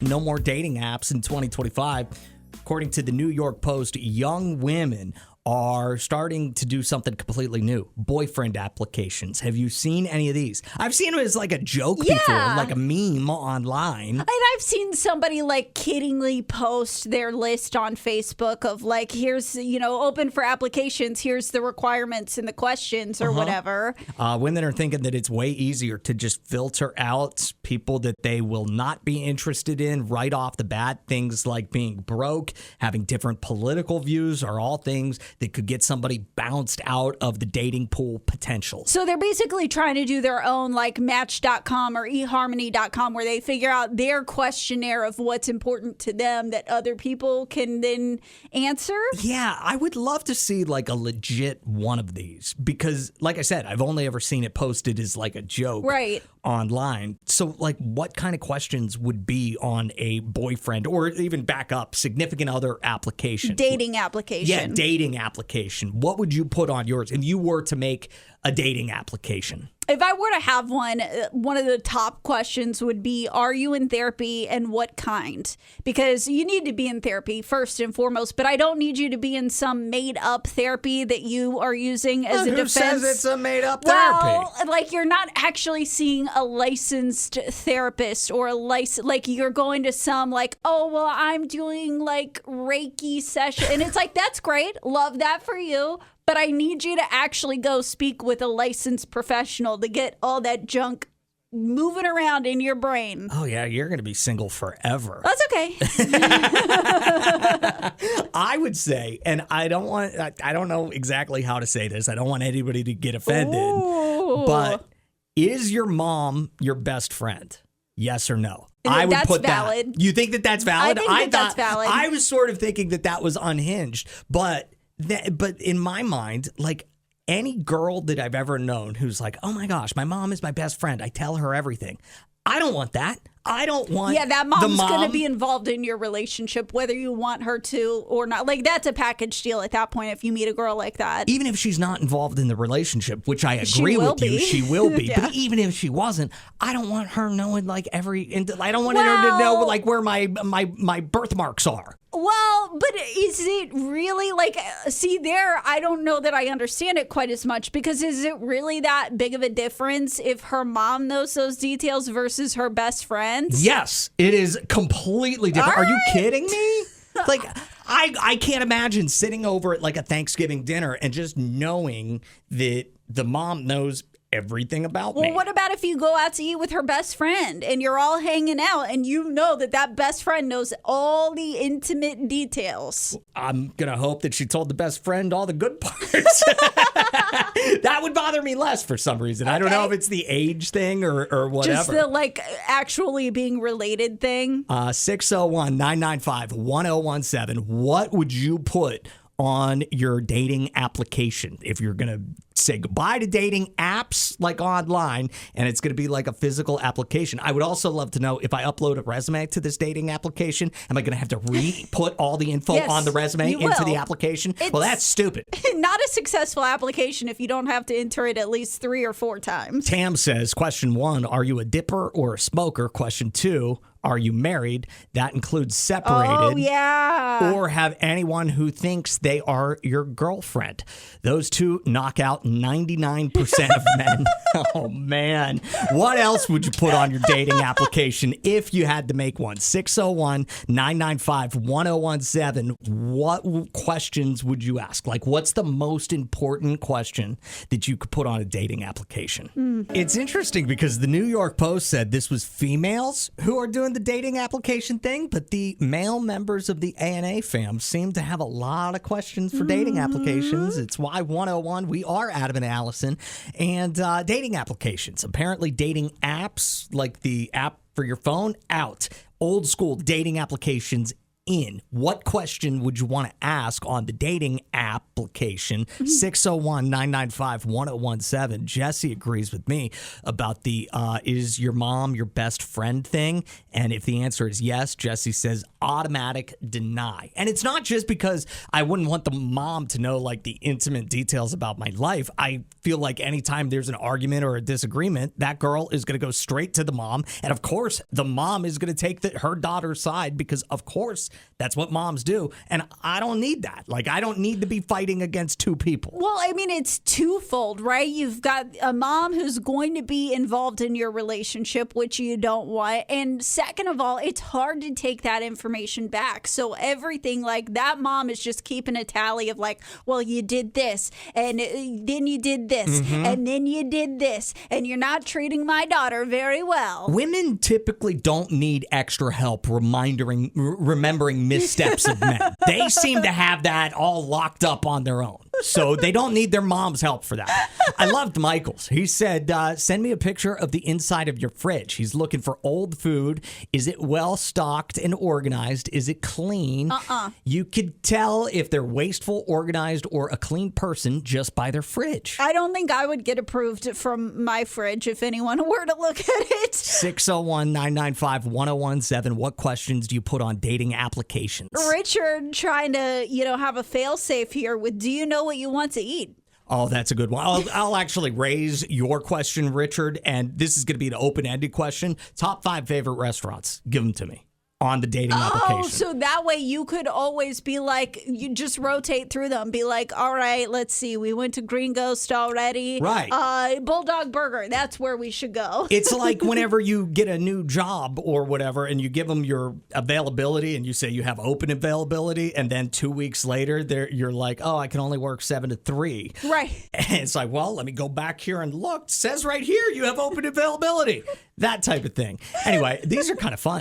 No more dating apps in 2025. According to the New York Post, young women are starting to do something completely new. Boyfriend applications. Have you seen any of these? I've seen them as like a joke before, like a meme online. And I've seen somebody like kiddingly post their list on Facebook of like, here's, open for applications. Here's the requirements and the questions or whatever. Women are thinking that it's way easier to just filter out people that they will not be interested in right off the bat. Things like being broke, having different political views are all things that could get somebody bounced out of the dating pool potential. So they're basically trying to do their own like Match.com or eHarmony.com where they figure out their questionnaire of what's important to them that other people can then answer. Yeah, I would love to see like a legit one of these because, like I said, I've only ever seen it posted as like a joke online. So like what kind of questions would be on a boyfriend or even back up significant other application? Dating application. Yeah, dating application. What would you put on yours if you were to make a dating application? If I were to have one of the top questions would be, are you in therapy and what kind? Because you need to be in therapy first and foremost, but I don't need you to be in some made up therapy that you are using as a defense. Who says it's a made up therapy? Well, like you're not actually seeing a licensed therapist or like you're going to some like, oh, well, I'm doing like Reiki session. And it's like, that's great. Love that for you. But I need you to actually go speak with a licensed professional to get all that junk moving around in your brain. Oh, yeah, you're going to be single forever. That's okay. I would say, and I don't know exactly how to say this. I don't want anybody to get offended. Ooh. But is your mom your best friend? Yes or no? I would that's put valid. that. You think that that's valid? I think that's valid. I was sort of thinking that was unhinged, but in my mind, like any girl that I've ever known who's like, oh my gosh, my mom is my best friend. I tell her everything. I don't want that. I don't want that mom's going to be involved in your relationship, whether you want her to or not. Like, that's a package deal at that point if you meet a girl like that. Even if she's not involved in the relationship, which I agree with you, she will be. Yeah. But even if she wasn't, I don't want her knowing like I don't want her to know like where my birthmarks are. Well, but is it really like, see there, I don't know that I understand it quite as much because is it really that big of a difference if her mom knows those details versus her best friends? Yes, it is completely different. Are you kidding me? Like, I can't imagine sitting over at like a Thanksgiving dinner and just knowing that the mom knows everything about me. Well, what about if you go out to eat with her best friend and you're all hanging out and you know that best friend knows all the intimate details? I'm going to hope that she told the best friend all the good parts. That would bother me less for some reason. Okay. I don't know if it's the age thing or whatever. Just the like actually being related thing. 601-995-1017. What would you put on your dating application if you're going to say goodbye to dating apps like online and it's going to be like a physical application? I would also love to know if I upload a resume to this dating application, am I going to have to re-put all the info on the resume into the application? Well, that's stupid. Not a successful application if you don't have to enter it at least 3 or 4 times. Tam says, question 1, are you a dipper or a smoker? Question 2, are you married? That includes separated. Oh, yeah. Or have anyone who thinks they are your girlfriend. Those two knock out 99% of men. Oh, man. What else would you put on your dating application if you had to make one? 601-995-1017. What questions would you ask? Like, what's the most important question that you could put on a dating application? It's interesting because the New York Post said this was females who are doing the dating application thing, but the male members of the ANA fam seem to have a lot of questions for dating applications. It's why 101, we are Adam and Allison, and dating applications. Apparently dating apps, like the app for your phone, out. Old school dating applications in. What question would you want to ask on the dating application? 601-995-1017. Jesse agrees with me about the is your mom your best friend thing? And if the answer is yes, Jesse says automatic deny. And it's not just because I wouldn't want the mom to know like the intimate details about my life. I feel like anytime there's an argument or a disagreement, that girl is going to go straight to the mom. And of course, the mom is going to take her daughter's side because of course that's what moms do. And I don't need that. Like, I don't need to be fighting against two people. Well, I mean, it's twofold, right? You've got a mom who's going to be involved in your relationship, which you don't want. And second of all, it's hard to take that information back. So everything like that mom is just keeping a tally of like, well, you did this and then you did this and then you did this and you're not treating my daughter very well. Women typically don't need extra help remembering missteps of men. They seem to have that all locked up on their own. So they don't need their mom's help for that. I loved Michael's. He said, send me a picture of the inside of your fridge. He's looking for old food. Is it well stocked and organized? Is it clean? You could tell if they're wasteful, organized, or a clean person just by their fridge. I don't think I would get approved from my fridge if anyone were to look at it. 601-995-1017. What questions do you put on dating applications? Richard trying to, have a fail-safe here with, do you know what you want to eat? Oh, that's a good one. I'll actually raise your question, Richard, and this is going to be an open-ended question. Top 5 favorite restaurants. Give them to me on the dating application. Oh, so that way you could always be like, you just rotate through them. Be like, all right, let's see. We went to Green Ghost already. Right. Bulldog Burger. That's where we should go. It's like whenever you get a new job or whatever and you give them your availability and you say you have open availability and then 2 weeks later you're like, oh, I can only work 7 to 3. Right. And it's like, well, let me go back here and look. It says right here you have open availability. That type of thing. Anyway, these are kind of fun.